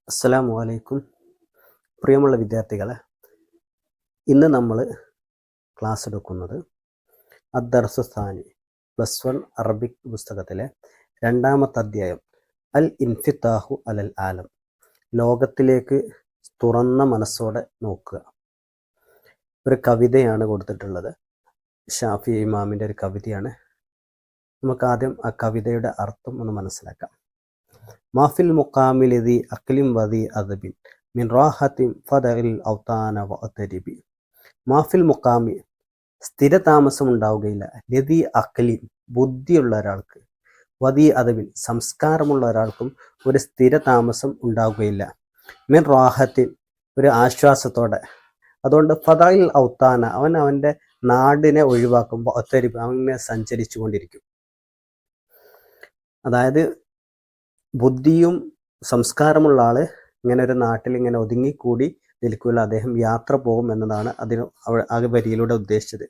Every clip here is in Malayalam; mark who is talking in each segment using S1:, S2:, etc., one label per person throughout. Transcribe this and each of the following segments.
S1: അസ്സലാമു അലൈക്കും. പ്രിയമുള്ള വിദ്യാർത്ഥികളെ, ഇന്ന് നമ്മൾ ക്ലാസ് എടുക്കുന്നത് അദ്ദർസുസ്ഥാനി +1 അറബിക് പുസ്തകത്തിലെ രണ്ടാമത്തെ അധ്യായം അൽ ഇൻഫിത്താഹു അലൽ ആലം, ലോകത്തിലേക്ക് തുറന്ന മനസ്സോടെ നോക്കുക. ഒരു കവിതയാണ് കൊടുത്തിട്ടുള്ളത്. ഷാഫി ഇമാമിൻ്റെ ഒരു കവിതയാണ്. നമുക്ക് ആദ്യം ആ കവിതയുടെ അർത്ഥം ഒന്ന് മനസ്സിലാക്കാം. മാഫിൽ മുഖാമിലിതി അഖ്ലിം വദി അദബിൻ മിൻ റാഹത്തിൻ ഫദഇൽ ഔതാന വഅതരിബി. മാഫിൽ മുഖാമി, സ്ഥിരതാമസം ഉണ്ടാവുകയില്ല. ലതി അഖ്ലിം, ബുദ്ധിയുള്ള ഒരാൾക്ക്, വദി അദബിൻ, സംസ്കാരമുള്ള ഒരാൾക്കും ഒരു സ്ഥിരതാമസം ഉണ്ടാവുകയില്ല. മിൻ റാഹത്തിൻ, ഒരു ആശ്വാസത്തോടെ. അതുകൊണ്ട് ഫദഇൽ ഔതാന, അവൻ അവൻ്റെ നാടിനെ ഒഴിവാക്കും. വഅതരിബ്, അവനെ സഞ്ചരിച്ചു കൊണ്ടിരിക്കും. അതായത് ബുദ്ധിയും സംസ്കാരമുള്ള ആള് ഇങ്ങനെ ഒരു നാട്ടിൽ ഇങ്ങനെ ഒതുങ്ങിക്കൂടി നിൽക്കില്ല, അദ്ദേഹം യാത്ര പോകും എന്നതാണ് ആ വരിയിലൂടെ ഉദ്ദേശിച്ചത്.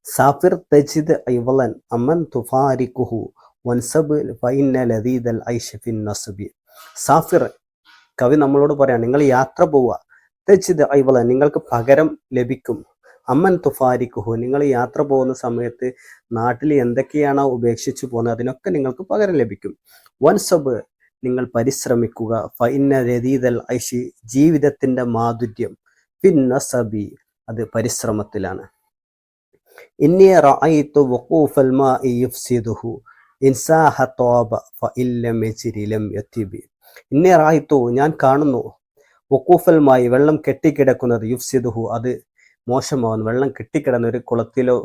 S1: സാഫിർ തജിദ് ഐവലൻ അമൻ തുഫാരിഖുഹു വൻസബ് ഫഇന്ന ലദീദൽ ഐശ ഫിൻ നസ്ബി. സാഫിർ, കവി നമ്മളോട് പറയാണ്, നിങ്ങൾ യാത്ര പോവുക. തജിദ് ഐവലൻ, നിങ്ങൾക്ക് പകരം ലഭിക്കും. അമ്മൻ തുഫാരിഖുഹു, നിങ്ങൾ യാത്ര പോകുന്ന സമയത്ത് നാട്ടിൽ എന്തൊക്കെയാണോ ഉപേക്ഷിച്ചു പോകുന്നത് അതിനൊക്കെ നിങ്ങൾക്ക് പകരം ലഭിക്കും. വൻസബ്, നിങ്ങൾ പരിശ്രമിക്കുക. ഫഇന്ന ലദീദൽ ഐശി, ജീവിതത്തിന്റെ മാധുര്യം. ഫിൻ നസബി, അത് പരിശ്രമത്തിലാണ്. ഇന്നി റഅയ്തു വഖൂഫൽ മാഇ യുഫ്സിദുഹു ഇൻസാഹ തൗബ ഫഇല്ലം യജ്രി ലം യതിബി. ഇന്നി റഅയ്തു, ഞാൻ കാണുന്നു, വഖൂഫൽ മായി, വെള്ളം കെട്ടിക്കിടക്കുന്നത്, യുഫ്സിദുഹു, അത് മോശമാവുന്നു. വെള്ളം കെട്ടിക്കിടന്ന ഒരു കുളത്തിലോ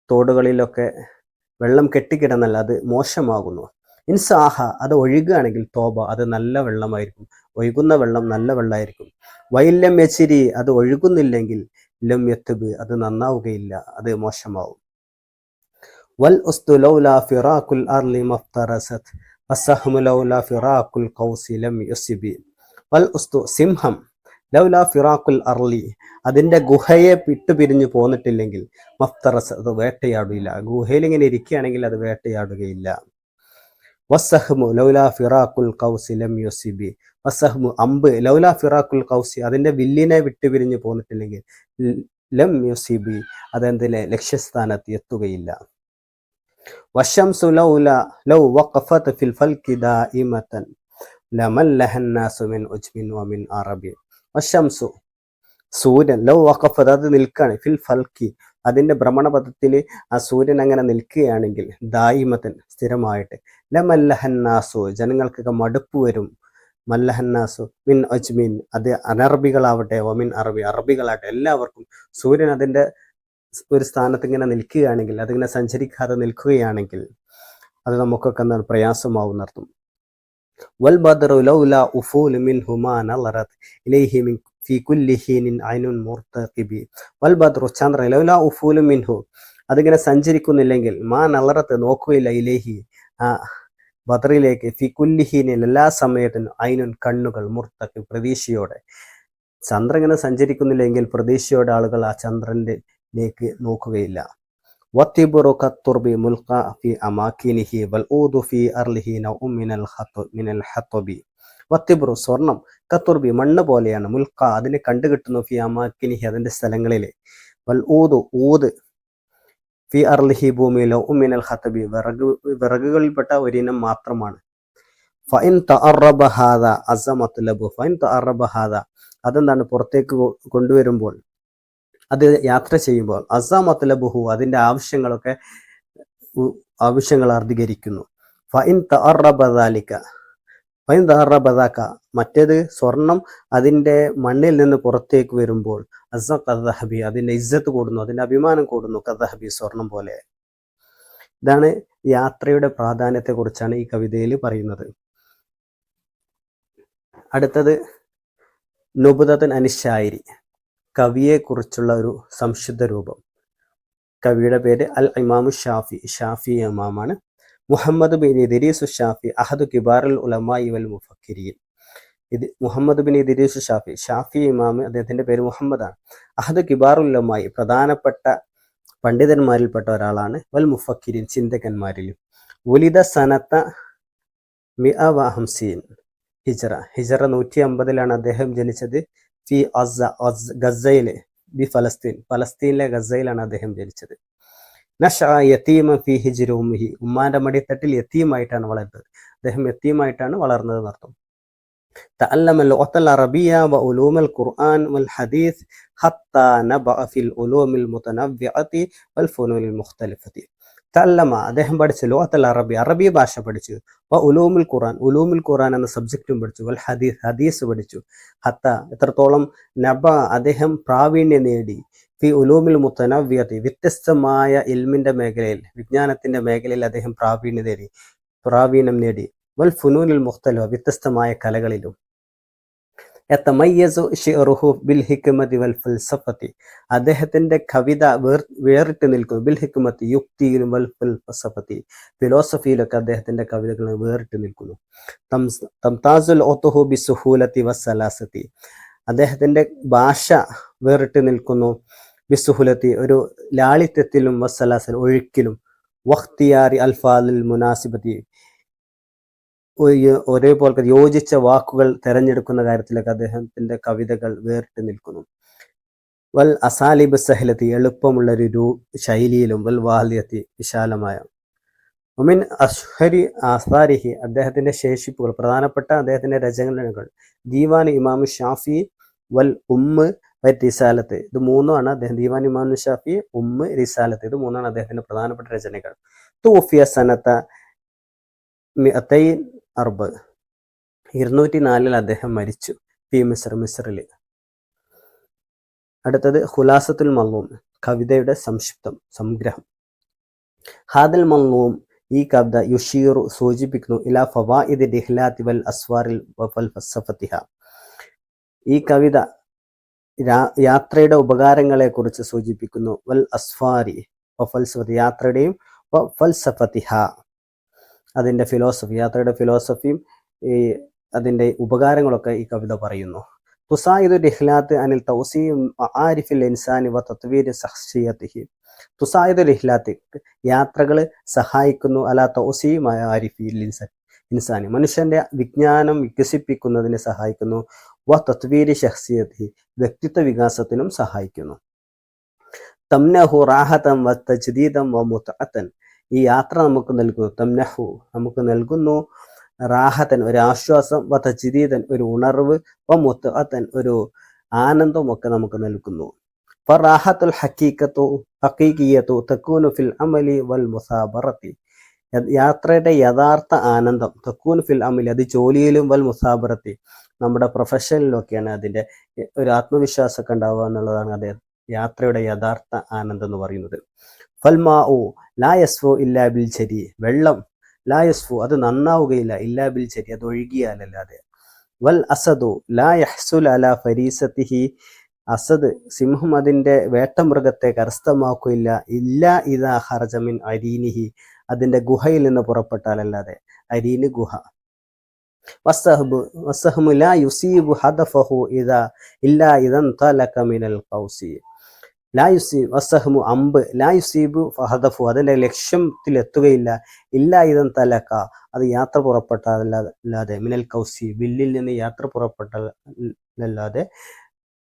S1: തോടുകളിലൊക്കെ വെള്ളം കെട്ടിക്കിടന്നല്ല, അത് മോശമാകുന്നു. ഇൻസാഹ, അത് ഒഴുകുകയാണെങ്കിൽ, തോബ, അത് നല്ല വെള്ളമായിരിക്കും. ഒഴുകുന്ന വെള്ളം നല്ല വെള്ളമായിരിക്കും. വൈലം യച്ചിരി, അത് ഒഴുകുന്നില്ലെങ്കിൽ, ലം യത്തുബ്, അത് നന്നാവുകയില്ല, അത് മോശമാവും. വൽ ഉസ്തു ലൗലാ ഫിറാഖുൽ അർളി മഫ്തറസത് വസ്സഹ്മു ലൗലാ ഫിറാഖുൽ ഖൗസി ലം യുസ്ബി. വൽ ഉസ്തു, സിംഹം, ലൗലാ ഫിറാഖുൽ അർളി, അതിൻ്റെ ഗുഹയെ വിട്ടുപിരിഞ്ഞു പോന്നിട്ടില്ലെങ്കിൽ, മഫ്തറസ്, അത് വേട്ടയാടില്ല. ഗുഹയിൽ ഇങ്ങനെ ഇരിക്കുകയാണെങ്കിൽ അത് വേട്ടയാടുകയില്ല. വസ്സഹ്മു ലൗലാ ഫിറാഖുൽ ഖൗസി ലം യുസിബി. വസ്സഹ്മു, അമ്പ്, ലൗലാ ഫിറാഖുൽ ഖൗസി, അതിൻ്റെ വില്ലിനെ വിട്ടുപിരിഞ്ഞു പോന്നിട്ടില്ലെങ്കിൽ, ലം യുസിബി, അതെന്തിനെ, ലക്ഷ്യസ്ഥാനത്ത് എത്തുകയില്ല. വശംസു ലൗ വഖഫത് ഫിൽ ഫൽകി ദാഇമതൻ ലമല്ലഹൻ നാസു മിൻ ഉജ്മിൻ വമിൻ അറബി. വശംസു, സൂര്യൻ, ലൗ വഖഫത്, അത് നിൽക്കുകയാണ്, ഫിൽ ഫൽക്കി, അതിൻ്റെ ഭ്രമണപഥത്തിൽ ആ സൂര്യൻ അങ്ങനെ നിൽക്കുകയാണെങ്കിൽ, ദായിമത്തൻ, സ്ഥിരമായിട്ട്, ലമല്ലഹന്നാസു, ജനങ്ങൾക്കൊക്കെ മടുപ്പ് വരും. മല്ലഹന്നാസു മിൻ അജ്മിൻ, അത് അനറബികളാവട്ടെ, വമിൻ അറബി, അറബികളാവട്ടെ, എല്ലാവർക്കും സൂര്യൻ അതിൻ്റെ ഒരു സ്ഥാനത്ത് ഇങ്ങനെ നിൽക്കുകയാണെങ്കിൽ, അതിങ്ങനെ സഞ്ചരിക്കാതെ നിൽക്കുകയാണെങ്കിൽ, അത് നമുക്കൊക്കെ എന്താണ്, പ്രയാസമാവുന്നർത്ഥം. വൽ ബദ്റു ലൗലാ ഉഫൂൽ മിൻഹു മാ നളറത് ഇലൈഹി മിൻ ഫീ കുല്ലി ഹീനിൻ ഐനുൻ മുർതഖിബി. വൽ ബദ്റു, ചന്ദ്രൻ, ലൗലാ ഉഫൂൽ മിൻഹു, അതിങ്ങനെ സഞ്ചരിക്കുന്നില്ലെങ്കിൽ, മാ നളറത്ത്, നോക്കുകയില്ല, ഇലൈഹി, ആ ബദ്റിലേക്ക്, ഫീ കുല്ലി ഹീനിൻ, എല്ലാ സമയത്തിനും, ഐനുൻ, കണ്ണുകൾ, മുർതഖിബ്, പ്രതീക്ഷയോടെ. ചന്ദ്രൻ ഇങ്ങനെ സഞ്ചരിക്കുന്നില്ലെങ്കിൽ പ്രതീക്ഷയോടെ ആളുകൾ ആ ചന്ദ്രനിലേക്ക് നോക്കുകയില്ല. വത്തിബുറു കത്തുർബി മുൽഖ ഫി അമാകിനിഹി വൽ ഊദു ഫി അർളിഹി നൗഉ മിനൽ ഹത്ബി. വത്തിബുറു, സ്വർണം, കത്തുർബി, മണ്ണ് പോലെയാണ്, മുൽഖ, അതിനെ കണ്ടുകിട്ടുന്നു, ഫി അമാകിനിഹി, അതിൻ്റെ സ്ഥലങ്ങളിൽ, വൽ ഊദു, ഊത്, ഫി അർളിഹി, ഭൂമി, നൗഉ മിനൽ ഹത്ബി, വിറകുകളിൽപ്പെട്ട ഒരിനം മാത്രമാണ്. ഫഇൻ തഅറബ ഹാദ അസമത്ലബു, ഫഇൻ തഅറബ ഹാദ, അതെന്താണ്, പുറത്തേക്ക് കൊണ്ടുവരുമ്പോൾ, അത് യാത്ര ചെയ്യുമ്പോൾ, അസമത്ലബുഹു, അതിൻ്റെ ആവശ്യങ്ങൾ അധികരിക്കുന്നു. ഫഇൻ തഅറബ ദാലിക, ഫഇൻ തഅറബ ദാക, മറ്റേത് സ്വർണം അതിൻ്റെ മണ്ണിൽ നിന്ന് പുറത്തേക്ക് വരുമ്പോൾ, അസ്സഖദ്ദഹബി, അതിൻ്റെ ഇസ്സത്ത് കൂടുന്നു, അതിൻ്റെ അഭിമാനം കൂടുന്നു, കദ്ദഹബി, സ്വർണം പോലെ. ഇതാണ് യാത്രയുടെ പ്രാധാന്യത്തെക്കുറിച്ചാണ് ഈ കവിതയിൽ പറയുന്നത്. അടുത്തത് നുബ്ദത്തുൻ അനിശായിരി, കവിയെക്കുറിച്ചുള്ള ഒരു സംശുദ്ധ രൂപം. കവിയുടെ പേര് അൽ ഇമാമു ഷാഫി, ഷാഫി ഇമാമാണ്. മുഹമ്മദ് ബിൻ ഇദ്രീസ് ഷാഫി അഹദു കിബാറുൽ ഉലമായി വൽ മുഫക്കിരീൻ. ഇത് മുഹമ്മദ് ബിൻ ഇദ്രീസ് ഷാഫി, ഷാഫി ഇമാം, അദ്ദേഹത്തിൻ്റെ പേര് മുഹമ്മദാണ്. അഹദു കിബാറുൽ ഉലമായി, പ്രധാനപ്പെട്ട പണ്ഡിതന്മാരിൽപ്പെട്ട ഒരാളാണ്. വൽ മുഫക്കിരീൻ, ചിന്തകന്മാരിലും. ഉലിദ സനത്ത മിഅ വ ഹംസീൻ, ഹിജറ 150 അദ്ദേഹം ജനിച്ചത്. ഫി ഗസയില് ബി ഫലസ്തീനിലെ ഗസയിലാണ് അദ്ദേഹം ജനിച്ചത്. നശഅ യതീമൻ ഫി ഹിജ്രി ഉമ്മിഹി, ഉമ്മാന്റെ മടിത്തട്ടിൽ യതീമായിട്ടാണ് വളർന്നത്. അദ്ദേഹം യതീമായിട്ടാണ് വളർന്നത് എന്നർത്ഥം. തഅല്ലമ ലുഗത്തൽ അറബിയ്യ വ ഉലൂമൽ ഖുർആൻ വൽ ഹദീസ് ഹത്താ നബഅ ഫിൽ ഉലൂമിൽ മുതനവ്വിഅതി വൽ ഫുനൂനിൽ മുഖ്തലിഫതി. തഅല്ലമ അദ്ദേഹം പഠിച്ചു ലുഗത്തൽ അറബി, അറബി ഭാഷ പഠിച്ചു. വ ഉലൂമുൽ ഖുർആൻ എന്ന സബ്ജക്റ്റും പഠിച്ചു. വൽ ഹദീസ് പഠിച്ചു. ഹത്ത എത്രത്തോളം, നബ അദ്ദേഹം പ്രാവീണ്യം നേടി, ഫി ഉലൂമിൽ മുതനവ്വിഅതി വ്യത്യസ്തമായ ഇൽമിന്റെ മേഖലയിൽ, വിജ്ഞാനത്തിന്റെ മേഖലയിൽ അദ്ദേഹം പ്രാവീണ്യം നേടി. വൽ ഫുനൂനിൽ മുഖ്തലിഫ വ്യത്യസ്തമായ കലകളിലും. യതമയ്യസു ശിഅറുഹു ബിൽ ഹിക്മതി വൽ ഫൽസഫതി, അദ്ദേഹത്തിന്റെ കവിത വേറിട്ട് നിൽക്കുന്നു. ബിൽ ഹിക്മത്തി യുക്തിയിലും വൽ ഫൽസഫതി ഫിലോസഫിയിലൊക്കെ അദ്ദേഹത്തിന്റെ കവിതകൾ വേറിട്ട് നിൽക്കുന്നു. തംതാസുൽ ഉതുഹു ബിസുഹൂലതി വസ്സലാസതി, അദ്ദേഹത്തിന്റെ ഭാഷ വേറിട്ട് നിൽക്കുന്നു. ബിസുഹുലത്തി ഒരു ലാളിത്യത്തിലും, വസ്സലാസൽ ഒഴുക്കിലും, വഖ്തിയാരി അൽഫാലിൽ മുനാസിബതി ഒരേപോലെ യോജിച്ച വാക്കുകൾ തെരഞ്ഞെടുക്കുന്ന കാര്യത്തിലൊക്കെ അദ്ദേഹത്തിന്റെ കവിതകൾ വേറിട്ട് നിൽക്കുന്നു. വൽ അസാലിബ് സഹലത്തി എളുപ്പമുള്ളൊരു ശൈലിയിലും, വൽ വാലിയത്തി വിശാലമായ. ഒമിൻ അഷ്ഹരി ആസാരിഹി അദ്ദേഹത്തിന്റെ ശേഷിപ്പുകൾ, പ്രധാനപ്പെട്ട അദ്ദേഹത്തിന്റെ രചനകൾ ദീവാൻ ഇമാം ഷാഫി വൽ ഉമ്മ് റിസാലത്ത്, ഇത് മൂന്നുമാണ് അദ്ദേഹം. ദീവാൻ ഇമാം ഷാഫി, ഉമ്മ്, റിസാലത്ത്, ഇത് മൂന്നാണ് അദ്ദേഹത്തിന്റെ പ്രധാനപ്പെട്ട രചനകൾ. തൂഫിയ സനത്ത 204 അദ്ദേഹം മരിച്ചു. ഫി മിസ്റിൽ. അടുത്തത് ഖുലാസത്തുൽ മൻളൂം, കവിതയുടെ സംഗ്രഹം. ഹാദൽ മൻളൂം, ഈ കവിത യുഷീറു സൂചിപ്പിക്കുന്നു, ഇലാ ഫവായിദി ദിഹ്ലാത്തി വൽ അസ്വാറിൽ വൽ ഫൽസഫതിഹ, ഈ കവിത യാത്രയുടെ ഉപകാരങ്ങളെ കുറിച്ച് സൂചിപ്പിക്കുന്നു. വൽ അസ്വാരി വൽഫൽസഫതി, യാത്രയുടെയും ഫൽസഫതിഹ അതിന്റെ ഫിലോസഫി, യാത്രയുടെ ഫിലോസഫിയും ഈ അതിന്റെ ഉപകാരങ്ങളൊക്കെ ഈ കവിത പറയുന്നു. തുസായിദു റിഹ്ലാത്ത് അനിൽ തൗസീ മആരിഫിൽ ഇൻസാനി വ തത്വീരി ശഖ്സിയതിഹി, തുസായിദു റിഹ്ലാത്ത് യാത്രകൾ സഹായിക്കുന്നു, അലാ തൗസീ മആരിഫിൽ ഇൻസാനി മനുഷ്യന്റെ വിജ്ഞാനം വികസിപ്പിക്കുന്നതിന് സഹായിക്കുന്നു. വ തത്വീരി ശഖ്സിയതിഹി വ്യക്തിത്വ വികാസത്തിനും സഹായിക്കുന്നു. തംനഹു റാഹതൻ വ തജ്ദീദൻ വ മുതഅതൻ, ഈ യാത്ര നമുക്ക് നൽകുന്നു. തംനഹു നമുക്ക് നൽകുന്നു, റാഹത്തൻ ഒരു ആശ്വാസം, വ തജ്ദീദൻ ഒരു ഉണർവ്, വ മുതഅതൻ ഒരു ആനന്ദം ഒക്കെ നമുക്ക് നൽകുന്നു. ഫറാഹത്തുൽ ഹഖീഖിയത്തു തകൂനു ഫിൽ അമലി വൽ മുസാബറത്തി, യാത്രയുടെ യഥാർത്ഥ ആനന്ദം തകൂനു ഫിൽ അമലി അത് ജോലിയിലും, വൽ മുസാബറത്തി നമ്മുടെ പ്രൊഫഷനിലൊക്കെയാണ് അതിന്റെ ഒരു ആത്മവിശ്വാസമൊക്കെ ഉണ്ടാവുക എന്നുള്ളതാണ് അദ്ദേഹം യാത്രയുടെ യഥാർത്ഥ ആനന്ദം എന്ന് പറയുന്നത്. ഫൽമാഉ ലാ യസ്ഫു ഇല്ലാ ബിൽ ജരി, വെള്ളം ലാ യസ്ഫു അത് നന്നാവുകയില്ല, ഇല്ലാ ബിൽ ജരി അത് ഒഴുകിയാലല്ലാതെ. വൽ അസദു ലാ യഹ്സുൽ അലാ ഫരീസതിഹി, അസദ് സിംഹം അതിന്റെ വേട്ടമൃഗത്തെ കരസ്ഥമാക്കുകയില്ല, ഇല്ലാ ഇദാ ഖറജ മിൻ അരീനിഹി അതിന്റെ ഗുഹയിൽ നിന്ന് പുറപ്പെട്ടാലല്ലാതെ. അരീന് ഗുഹ. വസ്സഹ്മു ലാ യുസീബു ഹദഫഹു ഇല്ലാ ഇദൻ തലക മിനൽ ഖൗസി, ലാ യുസീബ് വസ്സഹ്മു അമ്പ്, ലാ യുസീബു ഫഹദഫു അതിന്റെ ലക്ഷ്യത്തിലെത്തുകയില്ല, ഇല്ലാ ഇദൻ തലക അത് യാത്ര പുറപ്പെട്ടാലല്ലാതെ, മിനൽ കൗസി വില്ലിൽ നിന്ന് യാത്ര പുറപ്പെട്ടാലല്ലാതെ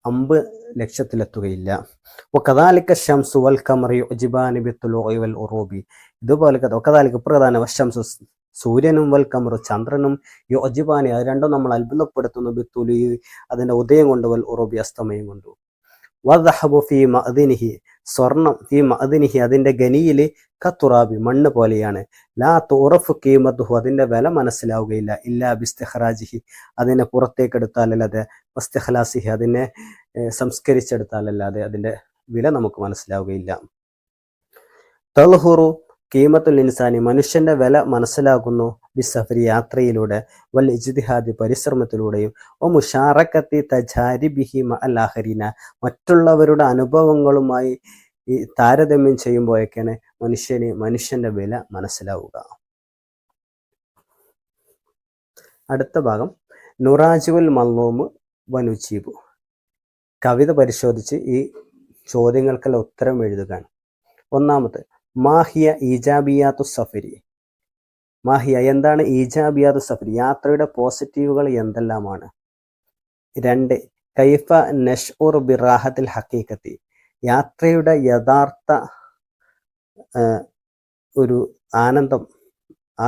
S1: അമ്പ് ലക്ഷ്യത്തിലെത്തുകയില്ല. വകദാലിക ശംസു വൽ ഖമറു യുഅ്ജിബാനി ബിത്തുലൂഇ വൽ ഉറൂബി, ഇതുപോലെ വകദാലിക പ്രധാന വശംസു സൂര്യനും, വൽ ഖമറു ചന്ദ്രനും, യുഅ്ജിബാനി അത് രണ്ടും നമ്മൾ അത്ഭുതപ്പെടുത്തുന്നു, ബിത്തുലൂഇ അതിന്റെ ഉദയം കൊണ്ട്, വൽ ഉറൂബി അസ്തമയം കൊണ്ട്. വദ്ഹബു ഫീ മഅദിനിഹി സ്വർണം, ഫീ മഅദിനിഹി അതിന്റെ ഗനിയില്, കത്തുറാബി മണ്ണ് പോലെയാണ്, ലാ തുറഫു ഖീമത്തുഹു അതിന്റെ വില മനസ്സിലാവുകയില്ല, ഇല്ലാ ബിസ്തിഖ്റാജിഹി അതിനെ പുറത്തേക്കെടുത്താലല്ലാതെ, വസ്തിഖ്ലാസിഹി അതിനെ സംസ്കരിച്ചെടുത്താലല്ലാതെ അതിന്റെ വില നമുക്ക് മനസ്സിലാവുകയില്ല. തൽഹുറു ഖീമത്തുൽ ഇൻസാനി മനുഷ്യന്റെ വില മനസ്സിലാക്കുന്നു, ബിസഫരി യാത്രയിലൂടെ, വൽ ഇജ്തിഹാദി പരിശ്രമത്തിലൂടെയും, വ മുശാറക്കത്തി തജാരിബിഹി മഅൽ ആഖരീന മറ്റുള്ളവരുടെ അനുഭവങ്ങളുമായി ഈ താരതമ്യം ചെയ്യുമ്പോഴൊക്കെയാണ് മനുഷ്യന്റെ വില മനസ്സിലാവുക. അടുത്ത ഭാഗം നുറാജിഉൽ മൻളൂം വനുജീബു, കവിത പരിശോധിച്ച് ഈ ചോദ്യങ്ങൾക്കെല്ലാം ഉത്തരം എഴുതുകയാണ്. ഒന്നാമത്തെ, മാഹിയ ഈജാബിയാത്തു സഫരി, മാഹിയ എന്താണ് ഈജാബിയാദു സഫർ യാത്രയുടെ പോസിറ്റീവുകൾ എന്തെല്ലാമാണ്? 2 കൈഫ നഷ്ഉർ ബിറാഹത്തിൽ ഹഖീഖത്തി യാത്രയുടെ യഥാർത്ഥ ഒരു ആനന്ദം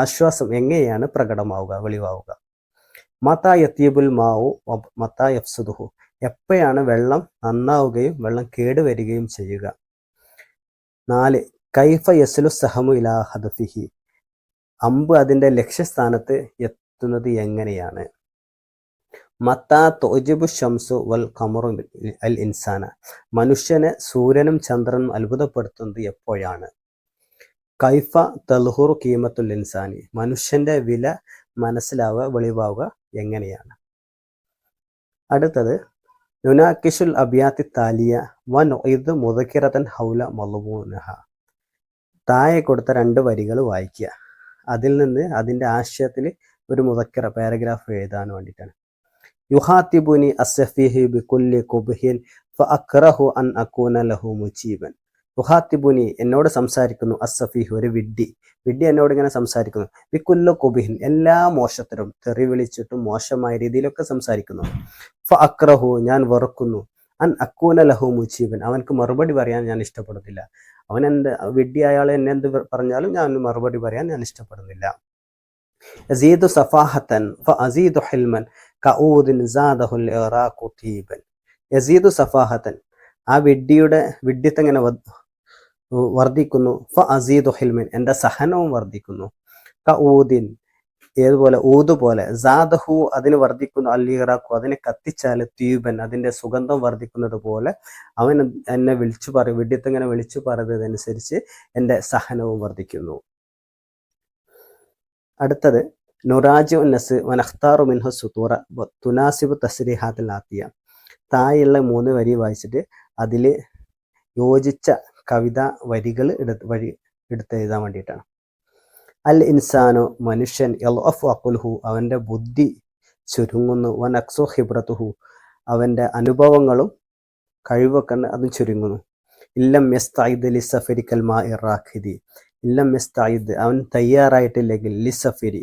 S1: ആശ്വാസം എങ്ങനെയാണ് പ്രകടമാവുക വെളിവാവുക? മതാ യത്തീബുൽ മാവു മതാ യഫ്സുദുഹു എപ്പോഴാണ് വെള്ളം നന്നാവുകയും വെള്ളം കേടുവരികയും ചെയ്യുക? 4 കൈഫ യസ്ലു സഹമു ഇലാ ഹദഫിഹി അമ്പ് അതിൻ്റെ ലക്ഷ്യസ്ഥാനത്ത് എത്തുന്നത് എങ്ങനെയാണ്? മത്താ തോജിബു ഷംസു വൽ ഖമറു അൽ ഇൻസാന മനുഷ്യനെ സൂര്യനും ചന്ദ്രനും അത്ഭുതപ്പെടുത്തുന്നത് എപ്പോഴാണ്? കൈഫ തൽഹുറു കീമത്തുൽ ഇൻസാനി മനുഷ്യന്റെ വില മനസ്സിലാവുക വെളിവാവുക എങ്ങനെയാണ്? അടുത്തത് നുനാക്കിഷുൽ അബിയാത്തി താലിയ വൻ ഇത് മുദക്കിറതൻ ഹൗല മലബൂനഹ താഴെ കൊടുത്ത 2 വരികൾ വായിക്കുക. അതിൽ നിന്ന് അതിൻ്റെ ആശയത്തിൽ ഒരു മുദക്കിറ പാരഗ്രാഫ് എഴുതാൻ വേണ്ടിയിട്ടാണ്. യുഹാത്തിബുനി അസ്സഫീഹി ബികുല്ലി കുബ്ഹിൻ ഫഅക്റഹു അൻ അകൂന ലഹു മുജീബൻ യുഹാത്തിബുനി എന്നോട് സംസാരിക്കുന്നു അസ്സഫീഹ് ഒരു വിഡ്ഢി എന്നോട് ഇങ്ങനെ സംസാരിക്കുന്നു ബികുല്ലു കുബ്ഹിൻ എല്ലാ മോശത്തിലും തെറി വിളിച്ചിട്ടും മോശമായ രീതിയിലൊക്കെ സംസാരിക്കുന്നു. ഫഅക്റഹു ഞാൻ വെറുക്കുന്നു അൻ അക്കൂന ലഹു മുജീബൻ അവനക്ക് മറുപടി പറയാൻ ഞാൻ ഇഷ്ടപ്പെടുന്നില്ല. അവൻ എൻ്റെ വിഡ്ഢി അയാൾ എന്നെ എന്ത് പറഞ്ഞാലും ഞാൻ മറുപടി പറയാൻ ഞാൻ ഇഷ്ടപ്പെടുന്നില്ല. അസീദു സഫാഹത്തൻ ഫഅസീദു ഹിൽമൻ കഊദിൻ സാദഹുൽ ഇറാഖു തീബൻ യസീദു സഫാഹത്തൻ ആ വിഡ്ഢിത്തം ഇങ്ങനെ വർദ്ധിക്കുന്നു. ഫഅസീദു ഹിൽമൻ എൻ്റെ സഹനവും വർദ്ധിക്കുന്നു. കഊദിൻ ഏതുപോലെ ഊതുപോലെ സാദഹു അതിന് വർദ്ധിക്കുന്നു അൽ ഇറാഖു അതിനെ കത്തിച്ചാൽ തീബൻ അതിൻ്റെ സുഗന്ധം വർദ്ധിക്കുന്നത് പോലെ അവൻ എന്നെ വിഡ്ഢിത്തം ഇങ്ങനെ വിളിച്ചു പറയുന്നതനുസരിച്ച് എൻ്റെ സഹനവും വർദ്ധിക്കുന്നു. അടുത്തത് നുറാജു നസ് വനഖ്താറു മിൻഹു സുതൂറ തുനാസിബു തസ്രീഹാത്തിൽ ആത്തിയ താഴെയുള്ള 3 വരി വായിച്ചിട്ട് അതിൽ യോജിച്ച കവിതാ വരികൾ എടുത്തെഴുതാൻ വേണ്ടിയിട്ടാണ്. അൽ ഇൻസാനു മനുഷ്യൻ യൽഅഫു അഖ്ലുഹു അവൻ്റെ ബുദ്ധി ചുരുങ്ങുന്നു. വനക്സു ഖിബ്റതുഹു അവൻ്റെ അനുഭവങ്ങളും കഴിവൊക്കെ അതും ചുരുങ്ങുന്നു. ഇല്ലം യസ്തഇദ് ലിസഫരി കൽമാഇ റാഖിദി ഇല്ലം യസ്തഇദ് അവൻ തയ്യാറായിട്ടില്ലെങ്കിൽ ലിസഫരി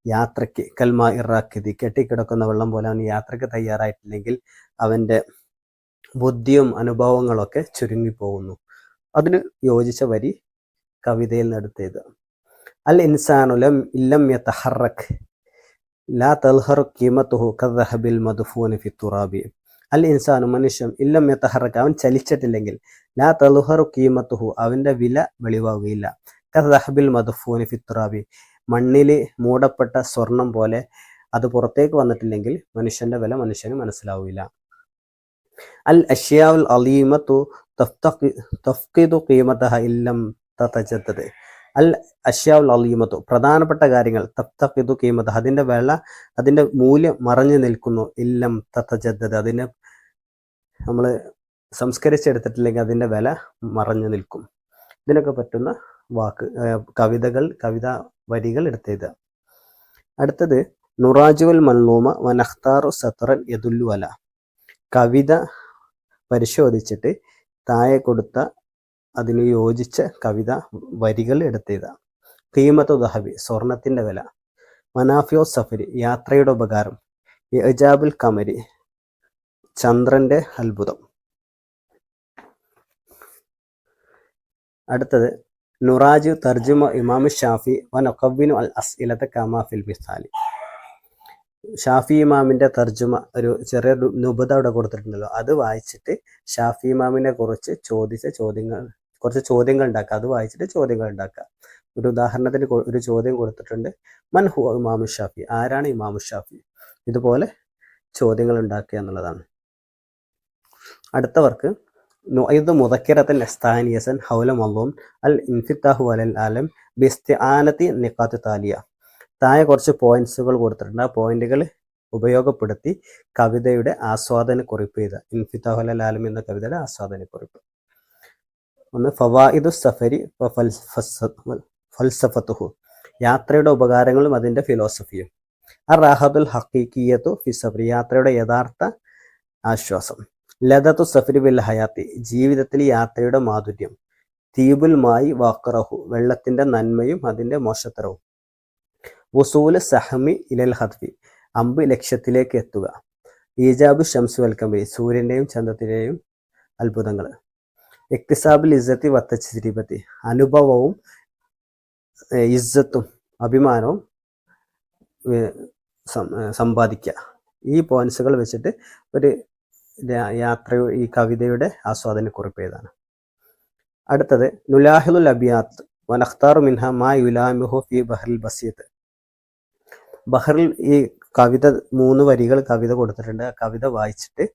S1: യാത്രയ്ക്ക് കൽമാഇ റാഖിദി കെട്ടിക്കിടക്കുന്ന വെള്ളം പോലെ അവൻ യാത്രയ്ക്ക് തയ്യാറായിട്ടില്ലെങ്കിൽ അവൻ്റെ ബുദ്ധിയും അനുഭവങ്ങളൊക്കെ ചുരുങ്ങിപ്പോകുന്നു. അതിന് യോജിച്ച വരി കവിതയിൽ നിന്ന് എടുത്തേത്. അൽ ഇൻസാനു ഇല്ലം യതഹറക് ലാ തൽഹറു ഖീമത്തുഹു കദ്ദഹബിൽ മദ്ഫൂനി ഫി തുറാബി അൽ ഇൻസാനു മനുഷ്യൻ ഇല്ലം യതഹറക് അവൻ ചലിച്ചിട്ടില്ലെങ്കിൽ ലാ തൽഹറു ഖീമത്തുഹു അവൻ്റെ വില വെളിവാകുകയില്ല. കദ്ദഹബിൽ മദ്ഫൂനി ഫി തുറാബി മണ്ണിൽ മൂടപ്പെട്ട സ്വർണം പോലെ അത് പുറത്തേക്ക് വന്നിട്ടില്ലെങ്കിൽ മനുഷ്യന്റെ വില മനുഷ്യന് മനസ്സിലാവില്ല. അൽ അഷ്യാഉൽ അലീമത്തു തഫ്ഖിദു ഖീമതഹ ഇല്ലം തതജദ്ദദ് അൽ അഷ്യാഉൽ അലീമത്തു പ്രധാനപ്പെട്ട കാര്യങ്ങൾ തഫ്ഖിദു ഖീമതഹ അതിന്റെ മൂല്യം മറഞ്ഞു നിൽക്കുന്നു. ഇല്ലം തതജദ്ദദ് അതിനെ നമ്മൾ സംസ്കരിച്ചെടുത്തിട്ടില്ലെങ്കിൽ അതിന്റെ വില മറഞ്ഞു നിൽക്കും. ഇതിനൊക്കെ പറ്റുന്ന കവിതാ വരികൾ എടുത്തേത്. അടുത്തത് നുറാജുൽ മൻലൂമ വനഖ്താറു സത്റൻ യദുല്ലു അല കവിത പരിശോധിച്ചിട്ട് താഴെ കൊടുത്ത അതിന് യോജിച്ച കവിത വരികൾ എടുത്തേത. ഖീമത്തു ദഹബി സ്വർണത്തിന്റെ വില. മനാഫിയോ സഫരി യാത്രയുടെ ഉപകാരം. ഇജാബുൽ കമരി ചന്ദ്രന്റെ അത്ഭുതം. അടുത്തത് നുറാജു തർജുമ ഇമാം ഷാഫി വനഖവ്വിനു അൽ അസ്ഇലത കമാ ഫിൽ മിസാലി ഷാഫി ഇമാമിന്റെ തർജുമ ഒരു ചെറിയ നുബദ അവിടെ കൊടുത്തിട്ടുണ്ടല്ലോ അത് വായിച്ചിട്ട് ഷാഫി ഇമാമിനെ കുറിച്ച് കുറച്ച് ചോദ്യങ്ങൾ ഉണ്ടാക്കുക. അത് വായിച്ചിട്ട് ചോദ്യങ്ങൾ ഉണ്ടാക്കുക. ഒരു ഉദാഹരണത്തിന് ഒരു ചോദ്യം കൊടുത്തിട്ടുണ്ട്. മൻ ഹുവ ഇമാമു ഷാഫി ആരാണ് ഇമാമു ഷാഫി? ഇതുപോലെ ചോദ്യങ്ങൾ ഉണ്ടാക്കുക എന്നുള്ളതാണ്. അടുത്തവർക്ക് നുഅയ്ദു മുദക്കിറത്തൻ ഇസ്താനിയസൻ ഹൗല മളൂം അൽ ഇൻഫിത്താഹു അലൽ ആലം ബിസ്തിആനതി നിഖാത്ത് താലിയ താഴെ കുറച്ച് പോയിന്റ്സുകൾ കൊടുത്തിട്ടുണ്ട്. ആ പോയിന്റുകൾ ഉപയോഗപ്പെടുത്തി കവിതയുടെ ആസ്വാദനക്കുറിപ്പ് ചെയ്ത ഇൻഫിത്താഹു അലൽ ആലം എന്ന കവിതയുടെ ആസ്വാദനക്കുറിപ്പ്. ഒന്ന് ഫവായിദു സഫരി ഫൽസഫത്തുഹു യാത്രയുടെ ഉപകാരങ്ങളും അതിൻ്റെ ഫിലോസഫിയും. അറാഹത്തുൽ ഹഖീഖിയത്തു ഫി സഫരി യാത്രയുടെ യഥാർത്ഥ ആശ്വാസം. ലദത്തു സഫരി ബിൽ ഹയാത്തി ജീവിതത്തിൽ യാത്രയുടെ മാധുര്യം. തീബുൽ മായി വാക്കറഹു വെള്ളത്തിന്റെ നന്മയും അതിന്റെ മോശത്തരവും. വുസൂല് സഹമി ഇലൽ ഹദ്ഫി, അമ്പ് ലക്ഷ്യത്തിലേക്ക് എത്തുക. ഈജാബ് ഷംസു വൽ ഖമരി, സൂര്യൻ്റെയും ചന്ദ്രത്തിൻ്റെയും അത്ഭുതങ്ങൾ. ഇക്തിസാബുൽ ഇസ്സത്തി വത്തജ്രീബത്തി, അനുഭവവും ഇസ്സത്തും അഭിമാനവും സമ്പാദിക്കുക. ഈ പോയിന്റ്സുകൾ വെച്ചിട്ട് ഒരു ഈ കവിതയുടെ ആസ്വാദനക്കുറിപ്പ് ഏതാണ്? അടുത്തത് നുലാഹിലുൽ അബിയാത്ത് വനഖ്താറു മിൻഹ മാ യുലാമിഹു ഫി ബഹറിൽ ബസീത്ത്. ബഹറിൽ ഈ കവിത 3 വരികൾ കവിത കൊടുത്തിട്ടുണ്ട്. ആ കവിത വായിച്ചിട്ട്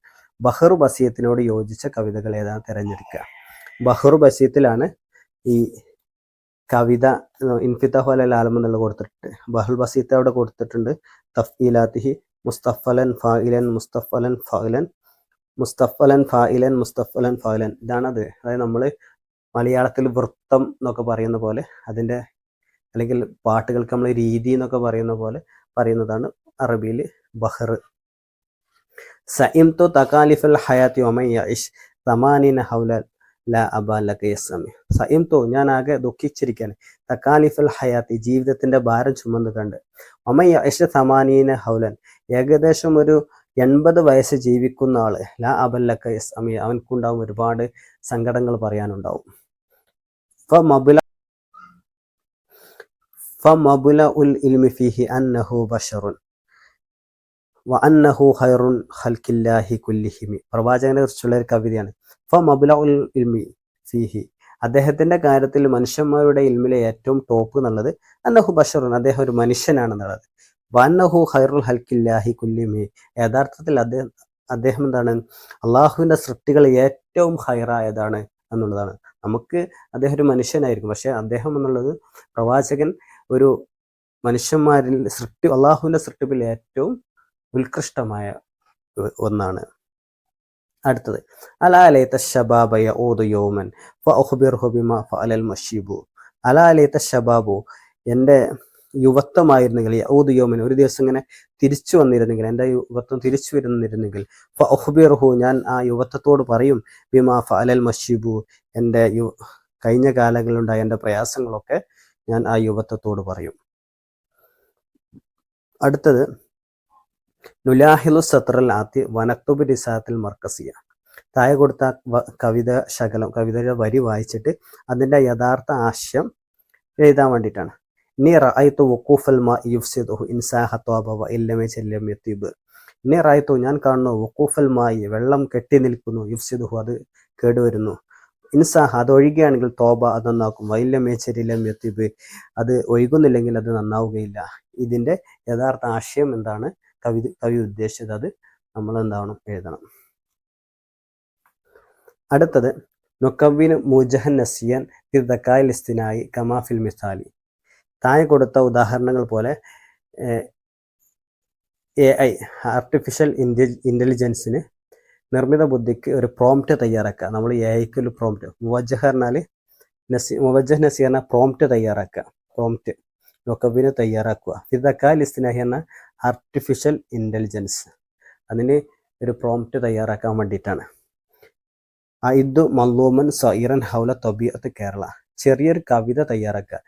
S1: ബഹറു ബസീത്തിനോട് യോജിച്ച കവിതകൾ ഏതാണ് തിരഞ്ഞെടുക്കുക. ബഹറു ബസീത്തിലാണ് ഈ കവിത ഇൻഫിതാഹു അലൽ ആലം എന്നുള്ള കൊടുത്തിട്ടുണ്ട്. ബഹുൽ ബസീത്ത് അവിടെ കൊടുത്തിട്ടുണ്ട്. തഫ്ഈലാത്തിഹി മുസ്തഫലൻ ഫായിലൻ മുസ്തഫലൻ ഫായിലൻ മുസ്തഫലൻ ഫായിലൻ മുസ്തഫലൻ ഫായിലൻ, ഇതാണത്. അതായത് നമ്മൾ മലയാളത്തിൽ വൃത്തം എന്നൊക്കെ പറയുന്ന പോലെ അതിൻ്റെ, അല്ലെങ്കിൽ പാട്ടുകൾക്ക് നമ്മൾ രീതി എന്നൊക്കെ പറയുന്ന പോലെ പറയുന്നതാണ് അറബിയിൽ ബഹർ. സഇംതു തകാലിഫൽ ഹയാത്തി വമൻ യഇഷ് തമാനീന ഹൗല ലാ അബാ ലക യസ്മി. സഇംതു, ഞാൻ ആകെ ദുഃഖിച്ചിരിക്കുകയാണ്. തകാലിഫൽ ഹയാത്തി, ജീവിതത്തിന്റെ ഭാരം ചുമന്ന് കണ്ട്. വമൻ യഇഷ് തമാനീന ഹൗലൻ, ഏകദേശം ഒരു 80 വയസ്സ് ജീവിക്കുന്ന ആള്, ലാ അബാ ലക യസ്മി, അവൻക്കുണ്ടാവും ഒരുപാട് സങ്കടങ്ങൾ പറയാനുണ്ടാവും. ഫമബ്ലഉൽ ഇൽമി ഫീഹി അന്നഹു ബശറുൻ വഅന്നഹു ഖൈറുൻ ഖൽഖില്ലാഹി കുല്ലിഹിം. പ്രവാചകനെ കുറിച്ചുള്ള ഒരു കവിതയാണ്. ഫമബ്ലഉൽ ഇൽമി ഫീഹി, അദ്ദേഹത്തിന്റെ കാര്യത്തിൽ മനുഷ്യന്മാരുടെ ഇൽമിലെ ഏറ്റവും ടോപ്പ് എന്നുള്ളത് അന്നഹു ബശറുൻ, അദ്ദേഹം ഒരു മനുഷ്യനാണെന്നുള്ളത്. വഅന്നഹു ഖൈറുൽ ഖൽഖില്ലാഹി കുല്ലിഹിം, യഥാർത്ഥത്തിൽ അദ്ദേഹം എന്താണ്, അള്ളാഹുവിന്റെ സൃഷ്ടികൾ ഏറ്റവും ഖൈറായതാണ് എന്നുള്ളതാണ്. നമുക്ക് അദ്ദേഹം ഒരു മനുഷ്യനായിരിക്കും, പക്ഷെ അദ്ദേഹം എന്നുള്ളത് പ്രവാചകൻ ഒരു മനുഷ്യന്മാരിൽ അള്ളാഹുവിന്റെ സൃഷ്ടിപ്പിൽ ഏറ്റവും ഉത്കൃഷ്ടമായ ഒന്നാണ്. അടുത്തത് അലാ ലൈത ശബാബ യഊദു യൗമൻ ഫഅഖ്ബിർഹു ബിമാ ഫഅലൽ മശീബു. അലാ ലൈത ശബാബു, എൻ്റെ യുവത്വമായിരുന്നെങ്കിൽ, യഊദു യൗമൻ, ഒരു ദിവസം ഇങ്ങനെ തിരിച്ചു വന്നിരുന്നെങ്കിൽ, എൻ്റെ യുവത്വം തിരിച്ചു വരുന്നിരുന്നെങ്കിൽ, ഫഅഖ്ബിർഹു, ഞാൻ ആ യുവത്വത്തോട് പറയും, ബിമാ ഫഅലൽ മശീബു, എൻ്റെ കഴിഞ്ഞ കാലങ്ങളുണ്ടായ എൻ്റെ പ്രയാസങ്ങളൊക്കെ ഞാൻ ആ യുവത്വത്തോട് പറയും. അടുത്തത് നുലാഹിലു സത്രൽ ആത്തി വനക്തുബ് റിസാത്തിൽ മർക്കസിയ. താഴെ കൊടുത്ത കവിത ശകലം, കവിതയുടെ വരി വായിച്ചിട്ട് അതിൻ്റെ യഥാർത്ഥ ആശയം എഴുതാൻ വേണ്ടിയിട്ടാണ്. നീ റഅയ്തു വഖൂഫൽ മാ യുഫ്സിദുഹു ഇൻസാഹ ത്വാബ വ ഇല്ലമ ചല്ലം യതീബ്. നീ റഅയ്തു, ഞാൻ കാണുന്നു, വഖൂഫൽ മായി, വെള്ളം കെട്ടി നിൽക്കുന്നു, യുഫ്സിദുഹു, അത് കേടുവരുന്നു, ഇൻസാഹ, അത് ഒഴുകുകയാണെങ്കിൽ തോബ, അത് നന്നാക്കും, വൈല്ലമേ ചരിലം യതീബ്, അത് ഒഴുകുന്നില്ലെങ്കിൽ അത് നന്നാവുകയില്ല. ഇതിൻ്റെ യഥാർത്ഥ ആശയം എന്താണ് കവി ഉദ്ദേശിച്ചത്, അത് നമ്മൾ എന്താവണം എഴുതണം. അടുത്തത് നുക്കവ്വിന് മുജഹൻ നസിയൻ ദക്കായിൽ ഇസ്തിനായി കമാഫിൽ മിസാലി. താഴെ കൊടുത്ത ഉദാഹരണങ്ങൾ പോലെ AI ആർട്ടിഫിഷ്യൽ ഇൻ്റലിജൻസിന്, നിർമ്മിത ബുദ്ധിക്ക് ഒരു പ്രോംപ്റ്റ് തയ്യാറാക്കുക. നമ്മൾ AIക്ക് ഒരു പ്രോംപ്റ്റ്, മുവജ്ജഹ് നസിയ എന്ന പ്രോംപ്റ്റ് തയ്യാറാക്കുക. പ്രോംപ്റ്റ് നുക്കവ്വിന് തയ്യാറാക്കുക. ദക്കായിൽ ഇസ്തിനായി എന്ന ആർട്ടിഫിഷ്യൽ ഇൻ്റലിജൻസ്, അതിന് ഒരു പ്രോംപ്റ്റ് തയ്യാറാക്കാൻ വേണ്ടിയിട്ടാണ്. ഇത് മല്ലൂമൻ സൈറൻ ഹൗല തബിയത്ത് കേരള, ചെറിയൊരു കവിത തയ്യാറാക്കുക.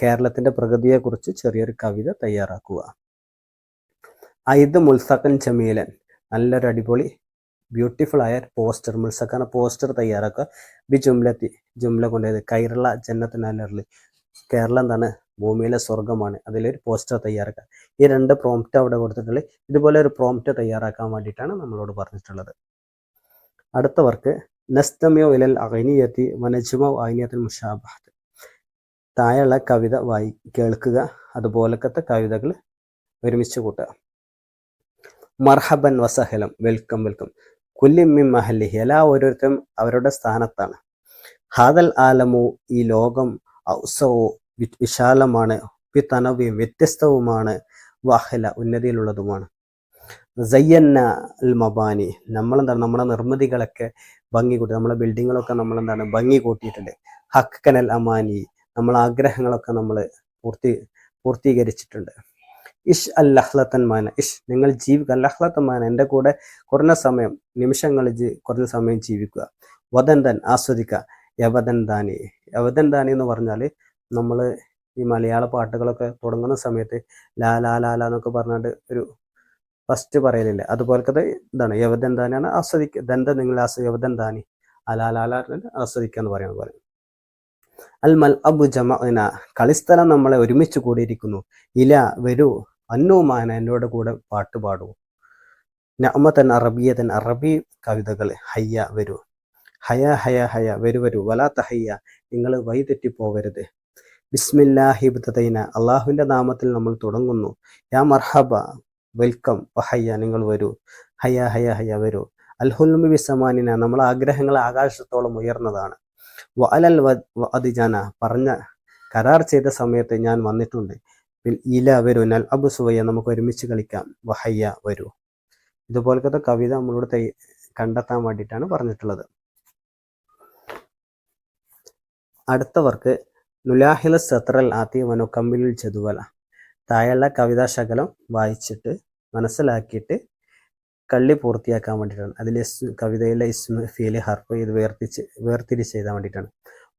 S1: കേരളത്തിന്റെ പ്രകൃതിയെക്കുറിച്ച് ചെറിയൊരു കവിത തയ്യാറാക്കുക. ഇത് മുൽസഖൻ ജമീലൻ, നല്ലൊരു അടിപൊളി ബ്യൂട്ടിഫുൾ ആയ പോസ്റ്റർ, മുൽസഖാന പോസ്റ്റർ തയ്യാറാക്കുക. ബി ജുംലത്തി, ജുംല കൊണ്ടത് കേരള ജന്നത്തിനല്ലറിൽ, കേരളം എന്താണ്, ഭൂമിയിലെ സ്വർഗമാണ്, അതിലൊരു പോസ്റ്റർ തയ്യാറാക്കുക. ഈ 2 പ്രോംപ്റ്റ് അവിടെ കൊടുത്തിട്ടുള്ളത്. ഇതുപോലെ ഒരു പ്രോംപ്റ്റ് തയ്യാറാക്കാൻ വേണ്ടിയിട്ടാണ് നമ്മളോട് പറഞ്ഞിട്ടുള്ളത്. അടുത്ത വർക്ക് നസ്തമിയോ ഇലൽ അഗ്നിയത്തി വനജ്മു അഗ്നിയത്തിൽ മുഷാബഹത്ത്. താഴെയുള്ള കവിത കേൾക്കുക, അതുപോലത്തെ കവിതകൾ ഒരുമിച്ച് കൂട്ടുക. മർഹബൻ വസഹലം, വെൽക്കം വെൽക്കം. കുല്ലിമ്മിൻ മഹല്ലിഹി, എല്ലാ ഓരോരുത്തരും അവരുടെ സ്ഥാനത്താണ്. ഹാദൽ ആലമു, ഈ ലോകം, ഔസവു, വിശാലമാണ്, തനവ്യം, വ്യത്യസ്തവുമാണ്, വഹല, ഉന്നതിയിലുള്ളതുമാണ്. സയ്യന്ന അൽ മബാനി, നമ്മളെന്താണ്, നമ്മുടെ നിർമ്മിതികളൊക്കെ ഭംഗി കൂട്ടി, നമ്മളെ ബിൽഡിങ്ങുകളൊക്കെ നമ്മളെന്താണ് ഭംഗി കൂട്ടിയിട്ടുണ്ട്. ഹക്കനൽ അമാനി, നമ്മളെ ആഗ്രഹങ്ങളൊക്കെ നമ്മൾ പൂർത്തീകരിച്ചിട്ടുണ്ട്. ഇഷ് അൽ ലഹ്ലത്തൻ മാന, ഇഷ്, നിങ്ങൾ ജീവിക്കുക, ലഹ്ലത്തൻ മാന, എൻ്റെ കൂടെ കുറഞ്ഞ സമയം, നിമിഷങ്ങൾ കുറഞ്ഞ സമയം ജീവിക്കുക. വദൻ തൻ, ആസ്വദിക്കുക. യവദൻ ദാനി, യവദൻ ദാനി എന്ന് പറഞ്ഞാൽ നമ്മൾ ഈ മലയാള പാട്ടുകളൊക്കെ തുടങ്ങുന്ന സമയത്ത് ലാ ലാ ലാ ലാ എന്നൊക്കെ പറഞ്ഞിട്ട് ഒരു ഫസ്റ്റ് പറയലില്ല. അതുപോലത്തെ ഇതാണ് യവദന്താനാണ് ആസ്വദിക്കുക. ദന്ത നിങ്ങൾ യവദന്താനി അലാലാല ആസ്വദിക്കുക എന്ന് പറയുന്നത് പോലെ. അൽ മൽ അബു ജമഅന കളിസ്ഥലം നമ്മളെ ഒരുമിച്ച് കൂടിയിരിക്കുന്നു. ഇല വരൂ, അന്നൂമാന എന്നോട് കൂടെ പാട്ട് പാടൂ. നഅമതൻ അറബിയതൻ അറബി കവിതകൾ, ഹയ്യ വരൂ, ഹയ ഹയ ഹയ വരൂ വരൂ, വലാ തഹയ്യ നിങ്ങൾ വഴിതെറ്റി പോകരുത്. ബിസ്മില്ലാഹി ഇബ്തദൈന അള്ളാഹുവിൻ്റെ നാമത്തിൽ നമ്മൾ തുടങ്ങുന്നു. യാ മർഹബ വെൽക്കം, വഹയ്യ നിങ്ങൾ വരൂ, ഹയ ഹയ ഹയ വരൂ. അൽ ഹുൽമി ബിസമാനിന നമ്മൾ ആഗ്രഹങ്ങൾ ആകാശത്തോളം ഉയർന്നതാണ്. വഅലൽ വഅദിജാന പറഞ്ഞ കരാർ ചെയ്ത സമയത്ത് ഞാൻ വന്നിട്ടുണ്ട്. ഇല വരൂ, നൽ അബു സുവയ്യ നമുക്ക് ഒരുമിച്ച് കളിക്കാം, വഹയ്യ വരൂ. ഇതുപോലത്തെ കവിത നമ്മളോട് കണ്ടെത്താൻ വേണ്ടിയിട്ടാണ് പറഞ്ഞിട്ടുള്ളത്. അടുത്തവർക്ക് നുലാഹില സത്രൽ ആത്തി വനുക്കമ്മിലുൽ ജദുവല താഴെയുള്ള കവിതാശകലം വായിച്ചിട്ട് മനസ്സിലാക്കിയിട്ട് കള്ളി പൂർത്തിയാക്കാൻ വേണ്ടിയിട്ടാണ്. അതിൽ കവിതയിലെ ഇസ്മ ഫീല് ഹർഫ് ഇത് വേർതിരിച്ച് ചെയ്താൻ വേണ്ടിയിട്ടാണ്.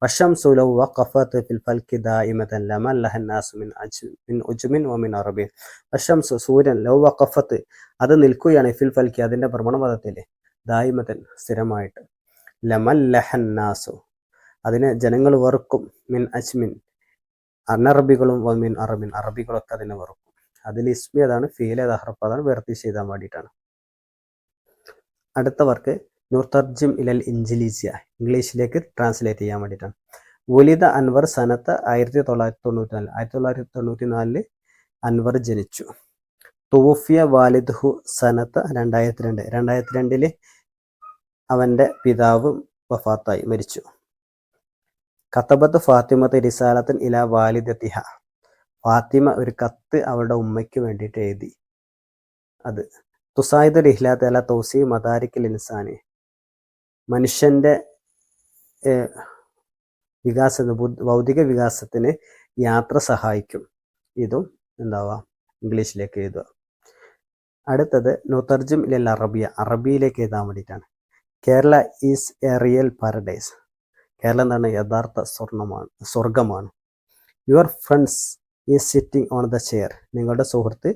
S1: വശംസു ലൗ വഖഫത് ഫിൽ ഫൽകി ദായിമതൻ ലമല്ലഹ അന്നാസു മിൻ ഉജ്മിൻ വമിൻ അറബി. വശംസു സൂര്യൻ, ലൗ വഖഫത്ത് അത് നിൽക്കുകയാണ്, ഫിൽ ഫൽകി അതിൻ്റെ ഭ്രമണപഥത്തിൽ, ദായിമതൻ സ്ഥിരമായിട്ട്, ലമല്ലഹ അന്നാസു അതിനെ ജനങ്ങൾ വെറുക്കും, മിൻ അജ്മിൻ അനറബികളും വമിൻ അറബിൻ അറബികളൊക്കെ അതിനെ വെറുക്കും. അതിൽ ഇസ്മി അതാണ്, ഫീൽ അത് ഹർഫ് അതാണ്, വേർതിരിച്ച് ചെയ്താൻ വേണ്ടിയിട്ടാണ്. അടുത്തവർക്ക് നുർതർജിം ഇലൽ ഇൻജിലീസിയ ഇംഗ്ലീഷിലേക്ക് ട്രാൻസ്ലേറ്റ് ചെയ്യാൻ വേണ്ടിയിട്ടാണ്. വലിദ അൻവർ സനത്ത് 1994 1994 അൻവർ ജനിച്ചു. തുവഫിയ വാലിദ്ഹു സനത്ത് 2002 2002 അവൻ്റെ പിതാവ് വഫാത്തായി, മരിച്ചു. കതബത്ത് ഫാത്തിമത്ത് റിസാലത്തൻ ഇല വാലിദത്തിഹ ഫാത്തിമ ഒരു കത്ത് അവളുടെ ഉമ്മയ്ക്ക് വേണ്ടിയിട്ട് എഴുതി. അത് തുസായിദ് റിഹ്ലാത്ത് അല തൗസി മദാരിക്കിൽ ഇൻസാനി മനുഷ്യൻ്റെ ഭൗതിക വികാസത്തിന് യാത്ര സഹായിക്കും. ഇതും എന്താവാം ഇംഗ്ലീഷിലേക്ക് എഴുതുക. അടുത്തത് നുതർജിം ഇലൽ അറബിയ അറബിയിലേക്ക് എഴുതാൻ വേണ്ടിയിട്ടാണ്. Kerala is a real paradise Keralam എന്താണ് യഥാർത്ഥ സ്വർഗമാണ്. Your friends is sitting on the chair നിങ്ങളുടെ സുഹൃത്ത്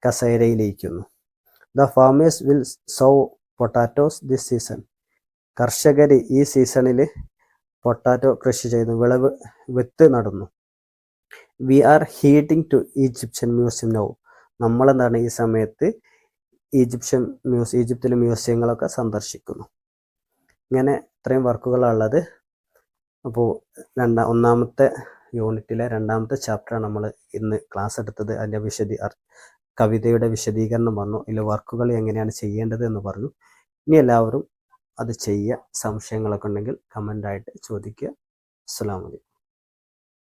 S1: കസേരയിലിരിക്കുന്നു. The farmers will sow potatoes this season കർഷകർ ഈ സീസണിൽ പൊട്ടാറ്റോ കൃഷി ചെയ്തു, വിത്ത് നടുന്നു. We are heading to Egyptian museum now നമ്മളെന്താണ് ഈ സമയത്ത് ഈജിപ്തിലെ മ്യൂസിയങ്ങളൊക്കെ സന്ദർശിക്കുന്നു. ഇങ്ങനെ ഇത്രയും വർക്കുകളുള്ളത്. അപ്പോൾ ഒന്നാമത്തെ യൂണിറ്റിലെ 2ാമത്തെ ചാപ്റ്ററാണ് നമ്മൾ ഇന്ന് ക്ലാസ് എടുത്തത്. അതിൻ്റെ കവിതയുടെ വിശദീകരണം വന്നു, ഇതിൽ വർക്കുകൾ എങ്ങനെയാണ് ചെയ്യേണ്ടത് എന്ന് പറഞ്ഞു. ഇനി എല്ലാവരും അത് ചെയ്യുക. സംശയങ്ങളൊക്കെ ഉണ്ടെങ്കിൽ കമൻ്റായിട്ട് ചോദിക്കുക. അസ്സലാമു അലൈക്കും.